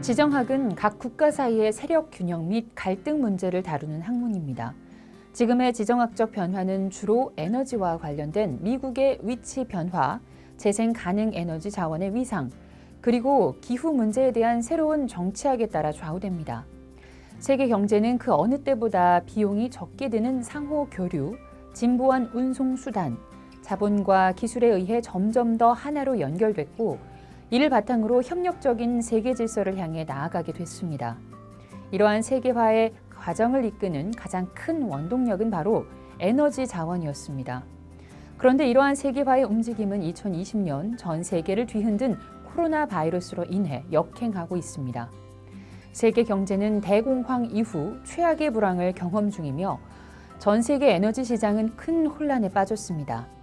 지정학은 각 국가 사이의 세력 균형 및 갈등 문제를 다루는 학문입니다. 지금의 지정학적 변화는 주로 에너지와 관련된 미국의 위치 변화, 재생 가능 에너지 자원의 위상, 그리고 기후 문제에 대한 새로운 정치학에 따라 좌우됩니다. 세계 경제는 그 어느 때보다 비용이 적게 드는 상호 교류, 진보한 운송 수단, 자본과 기술에 의해 점점 더 하나로 연결됐고, 이를 바탕으로 협력적인 세계 질서를 향해 나아가게 됐습니다. 이러한 세계화의 과정을 이끄는 가장 큰 원동력은 바로 에너지 자원이었습니다. 그런데 이러한 세계화의 움직임은 2020년 전 세계를 뒤흔든 코로나 바이러스로 인해 역행하고 있습니다. 세계 경제는 대공황 이후 최악의 불황을 경험 중이며 전 세계 에너지 시장은 큰 혼란에 빠졌습니다.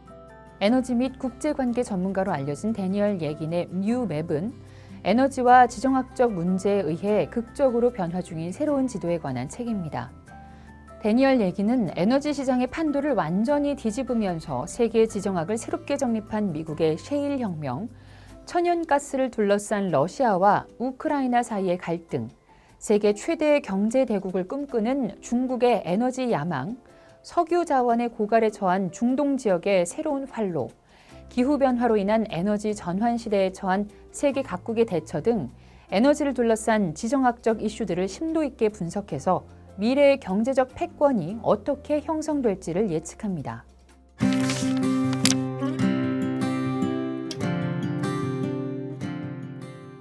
에너지 및 국제관계 전문가로 알려진 데니얼 예긴의 뉴맵은 에너지와 지정학적 문제에 의해 극적으로 변화 중인 새로운 지도에 관한 책입니다. 데니얼 예긴은 에너지 시장의 판도를 완전히 뒤집으면서 세계 지정학을 새롭게 정립한 미국의 셰일 혁명, 천연가스를 둘러싼 러시아와 우크라이나 사이의 갈등, 세계 최대의 경제 대국을 꿈꾸는 중국의 에너지 야망, 석유 자원의 고갈에 처한 중동 지역의 새로운 활로, 기후변화로 인한 에너지 전환 시대에 처한 세계 각국의 대처 등 에너지를 둘러싼 지정학적 이슈들을 심도 있게 분석해서 미래의 경제적 패권이 어떻게 형성될지를 예측합니다.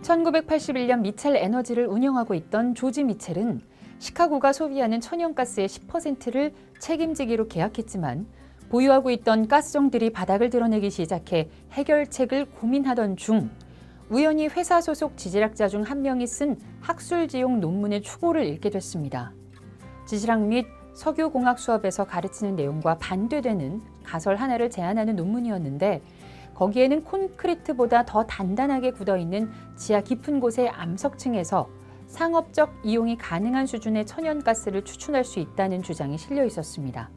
(1981년) 미첼 에너지를 운영하고 있던 조지 미첼은 시카고가 소비하는 천연가스의 10%를 책임지기로 계약했지만 보유하고 있던 가스정들이 바닥을 드러내기 시작해 해결책을 고민하던 중 우연히 회사 소속 지질학자 중 한 명이 쓴 학술지용 논문의 초고를 읽게 됐습니다. 지질학 및 석유공학 수업에서 가르치는 내용과 반대되는 가설 하나를 제안하는 논문이었는데 거기에는 콘크리트보다 더 단단하게 굳어있는 지하 깊은 곳의 암석층에서 상업적 이용이 가능한 수준의 천연가스를 추출할 수 있다는 주장이 실려 있었습니다.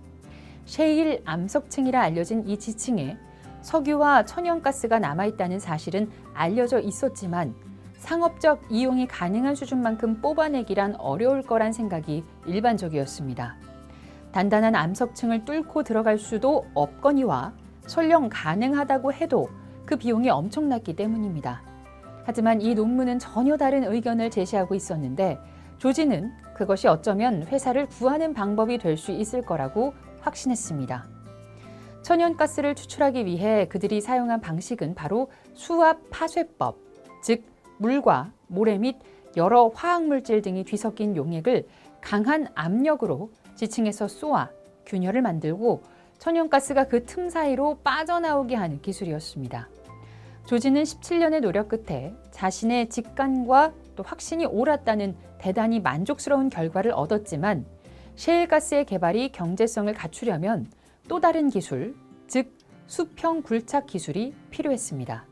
셰일 암석층이라 알려진 이 지층에 석유와 천연가스가 남아있다는 사실은 알려져 있었지만 상업적 이용이 가능한 수준만큼 뽑아내기란 어려울 거란 생각이 일반적이었습니다. 단단한 암석층을 뚫고 들어갈 수도 없거니와 설령 가능하다고 해도 그 비용이 엄청났기 때문입니다. 하지만 이 논문은 전혀 다른 의견을 제시하고 있었는데 조지는 그것이 어쩌면 회사를 구하는 방법이 될 수 있을 거라고 확신했습니다. 천연가스를 추출하기 위해 그들이 사용한 방식은 바로 수압 파쇄법, 즉 물과 모래 및 여러 화학물질 등이 뒤섞인 용액을 강한 압력으로 지층에서 쏘아 균열을 만들고 천연가스가 그 틈 사이로 빠져나오게 하는 기술이었습니다. 조지는 17년의 노력 끝에 자신의 직감과 또 확신이 옳았다는 대단히 만족스러운 결과를 얻었지만 셰일가스의 개발이 경제성을 갖추려면 또 다른 기술, 즉 수평 굴착 기술이 필요했습니다.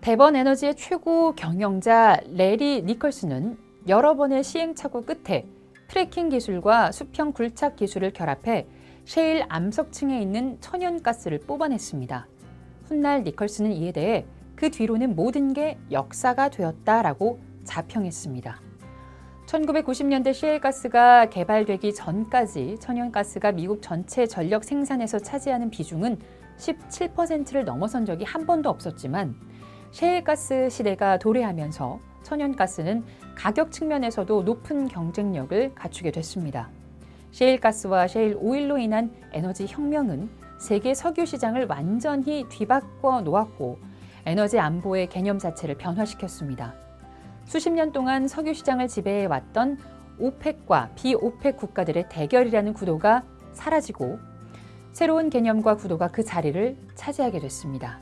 대번 에너지의 최고 경영자 레리 니컬슨은 여러 번의 시행착오 끝에 트래킹 기술과 수평 굴착 기술을 결합해 셰일 암석층에 있는 천연가스를 뽑아냈습니다. 훗날 니컬슨은 이에 대해 그 뒤로는 모든 게 역사가 되었다라고 자평했습니다. 1990년대 셰일가스가 개발되기 전까지 천연가스가 미국 전체 전력 생산에서 차지하는 비중은 17%를 넘어선 적이 한 번도 없었지만 셰일가스 시대가 도래하면서 천연가스는 가격 측면에서도 높은 경쟁력을 갖추게 됐습니다. 셰일가스와 셰일 오일로 인한 에너지 혁명은 세계 석유 시장을 완전히 뒤바꿔 놓았고 에너지 안보의 개념 자체를 변화시켰습니다. 수십 년 동안 석유 시장을 지배해왔던 오펙과 비오펙 국가들의 대결이라는 구도가 사라지고 새로운 개념과 구도가 그 자리를 차지하게 됐습니다.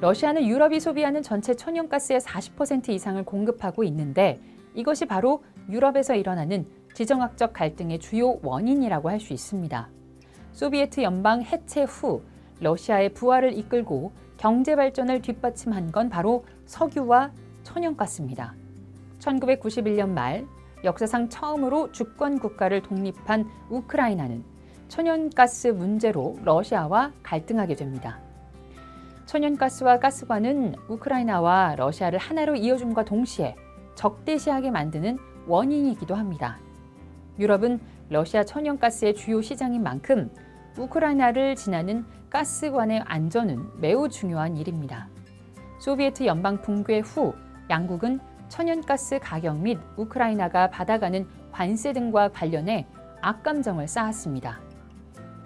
러시아는 유럽이 소비하는 전체 천연가스의 40% 이상을 공급하고 있는데 이것이 바로 유럽에서 일어나는 지정학적 갈등의 주요 원인이라고 할 수 있습니다. 소비에트 연방 해체 후 러시아의 부활을 이끌고 경제 발전을 뒷받침한 건 바로 석유와 천연가스입니다. 1991년 말 역사상 처음으로 주권 국가를 독립한 우크라이나는 천연가스 문제로 러시아와 갈등하게 됩니다. 천연가스와 가스관은 우크라이나와 러시아를 하나로 이어줌과 동시에 적대시하게 만드는 원인이기도 합니다. 유럽은 러시아 천연가스의 주요 시장인 만큼 우크라이나를 지나는 가스관의 안전은 매우 중요한 일입니다. 소비에트 연방 붕괴 후 양국은 천연가스 가격 및 우크라이나가 받아가는 관세 등과 관련해 악감정을 쌓았습니다.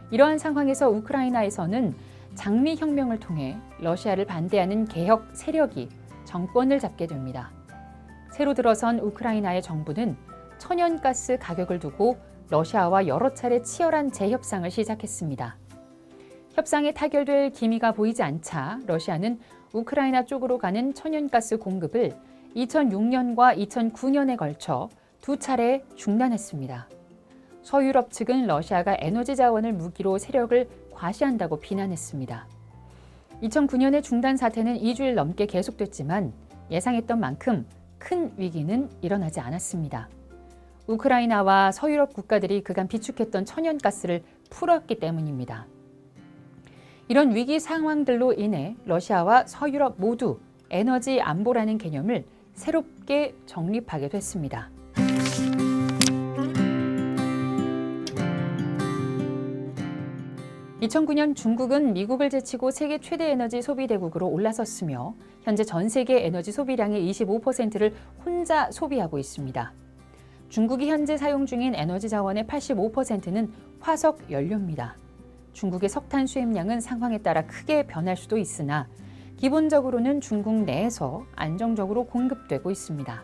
이러한 상황에서 우크라이나에서는 장미혁명을 통해 러시아를 반대하는 개혁 세력이 정권을 잡게 됩니다. 새로 들어선 우크라이나의 정부는 천연가스 가격을 두고 러시아와 여러 차례 치열한 재협상을 시작했습니다. 협상에 타결될 기미가 보이지 않자 러시아는 우크라이나 쪽으로 가는 천연가스 공급을 2006년과 2009년에 걸쳐 두 차례 중단했습니다. 서유럽 측은 러시아가 에너지 자원을 무기로 세력을 과시한다고 비난했습니다. 2009년의 중단 사태는 2주일 넘게 계속됐지만 예상했던 만큼 큰 위기는 일어나지 않았습니다. 우크라이나와 서유럽 국가들이 그간 비축했던 천연가스를 풀었기 때문입니다. 이런 위기 상황들로 인해 러시아와 서유럽 모두 에너지 안보라는 개념을 새롭게 정립하게 됐습니다. (2009년) 중국은 미국을 제치고 세계 최대 에너지 소비 대국으로 올라섰으며 현재 전 세계 에너지 소비량의 25%를 혼자 소비하고 있습니다. 중국이 현재 사용 중인 에너지 자원의 85%는 화석 연료입니다. 중국의 석탄 수입량은 상황에 따라 크게 변할 수도 있으나 기본적으로는 중국 내에서 안정적으로 공급되고 있습니다.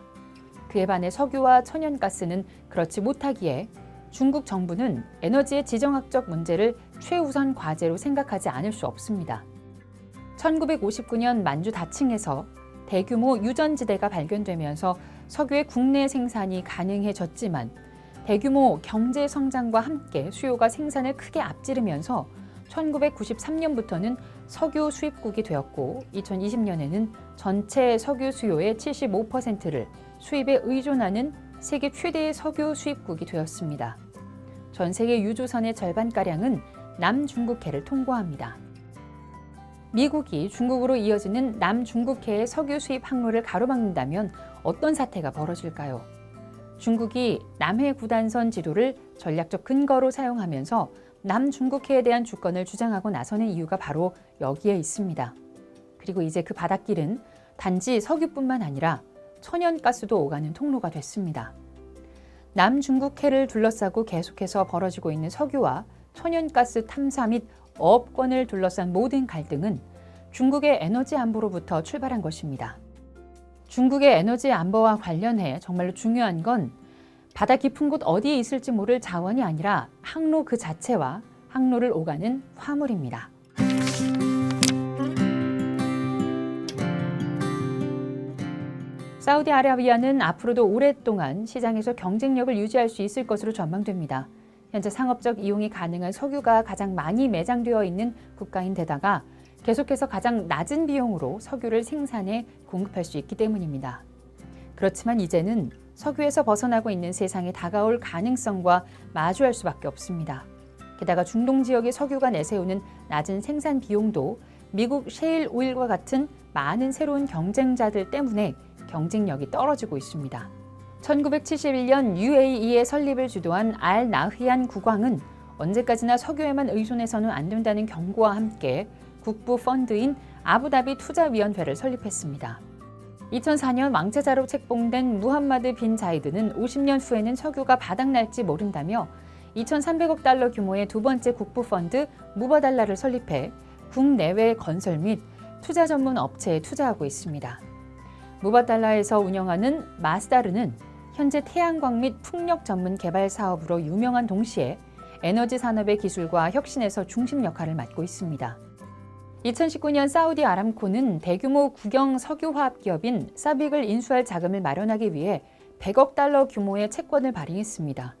그에 반해 석유와 천연가스는 그렇지 못하기에 중국 정부는 에너지의 지정학적 문제를 최우선 과제로 생각하지 않을 수 없습니다. 1959년 만주 다칭에서 대규모 유전지대가 발견되면서 석유의 국내 생산이 가능해졌지만 대규모 경제 성장과 함께 수요가 생산을 크게 앞지르면서 1993년부터는 석유 수입국이 되었고 2020년에는 전체 석유 수요의 75%를 수입에 의존하는 세계 최대의 석유 수입국이 되었습니다. 전 세계 유조선의 절반가량은 남중국해를 통과합니다. 미국이 중국으로 이어지는 남중국해의 석유 수입 항로를 가로막는다면 어떤 사태가 벌어질까요? 중국이 남해 구단선 지도를 전략적 근거로 사용하면서 남중국해에 대한 주권을 주장하고 나서는 이유가 바로 여기에 있습니다. 그리고 이제 그 바닷길은 단지 석유뿐만 아니라 천연가스도 오가는 통로가 됐습니다. 남중국해를 둘러싸고 계속해서 벌어지고 있는 석유와 천연가스 탐사 및 어업권을 둘러싼 모든 갈등은 중국의 에너지 안보로부터 출발한 것입니다. 중국의 에너지 안보와 관련해 정말로 중요한 건 바다 깊은 곳 어디에 있을지 모를 자원이 아니라 항로 그 자체와 항로를 오가는 화물입니다. 사우디아라비아는 앞으로도 오랫동안 시장에서 경쟁력을 유지할 수 있을 것으로 전망됩니다. 현재 상업적 이용이 가능한 석유가 가장 많이 매장되어 있는 국가인데다가 계속해서 가장 낮은 비용으로 석유를 생산해 공급할 수 있기 때문입니다. 그렇지만 이제는 석유에서 벗어나고 있는 세상에 다가올 가능성과 마주할 수밖에 없습니다. 게다가 중동 지역의 석유가 내세우는 낮은 생산 비용도 미국 셰일 오일과 같은 많은 새로운 경쟁자들 때문에 경쟁력이 떨어지고 있습니다. 1971년 UAE의 설립을 주도한 알 나흐얀 국왕은 언제까지나 석유에만 의존해서는 안 된다는 경고와 함께 국부 펀드인 아부다비 투자위원회를 설립했습니다. 2004년 왕세자로 책봉된 무함마드 빈 자이드는 50년 후에는 석유가 바닥날지 모른다며 2,300억 달러 규모의 두 번째 국부 펀드 무바달라를 설립해 국내외 건설 및 투자 전문 업체에 투자하고 있습니다. 무바달라에서 운영하는 마스다르는 현재 태양광 및 풍력 전문 개발 사업으로 유명한 동시에 에너지 산업의 기술과 혁신에서 중심 역할을 맡고 있습니다. 2019년 사우디 아람코는 대규모 국영 석유화학 기업인 사빅을 인수할 자금을 마련하기 위해 100억 달러 규모의 채권을 발행했습니다.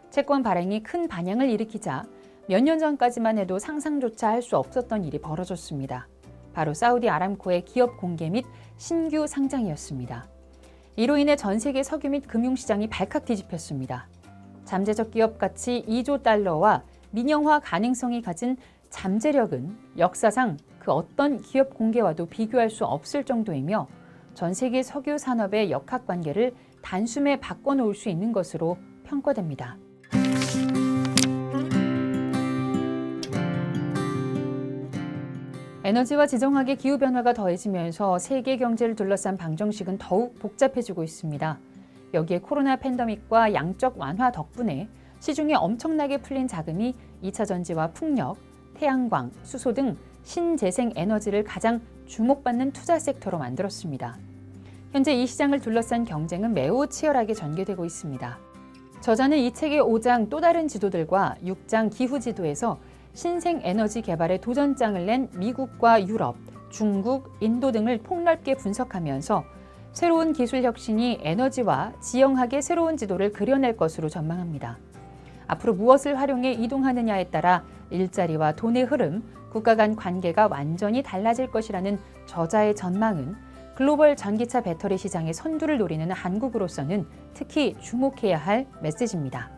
채권 발행이 큰 반향을 일으키자 몇 년 전까지만 해도 상상조차 할 수 없었던 일이 벌어졌습니다. 바로 사우디 아람코의 기업 공개 및 신규 상장이었습니다. 이로 인해 전 세계 석유 및 금융시장이 발칵 뒤집혔습니다. 잠재적 기업 가치 2조 달러와 민영화 가능성이 가진 잠재력은 역사상 그 어떤 기업 공개와도 비교할 수 없을 정도이며 전 세계 석유 산업의 역학관계를 단숨에 바꿔놓을 수 있는 것으로 평가됩니다. 에너지와 지정학의 기후변화가 더해지면서 세계 경제를 둘러싼 방정식은 더욱 복잡해지고 있습니다. 여기에 코로나 팬데믹과 양적 완화 덕분에 시중에 엄청나게 풀린 자금이 2차 전지와 풍력, 태양광, 수소 등 신재생 에너지를 가장 주목받는 투자 섹터로 만들었습니다. 현재 이 시장을 둘러싼 경쟁은 매우 치열하게 전개되고 있습니다. 저자는 이 책의 5장 또 다른 지도들과 6장 기후 지도에서 신생 에너지 개발에 도전장을 낸 미국과 유럽, 중국, 인도 등을 폭넓게 분석하면서 새로운 기술 혁신이 에너지와 지형학의 새로운 지도를 그려낼 것으로 전망합니다. 앞으로 무엇을 활용해 이동하느냐에 따라 일자리와 돈의 흐름, 국가 간 관계가 완전히 달라질 것이라는 저자의 전망은 글로벌 전기차 배터리 시장의 선두를 노리는 한국으로서는 특히 주목해야 할 메시지입니다.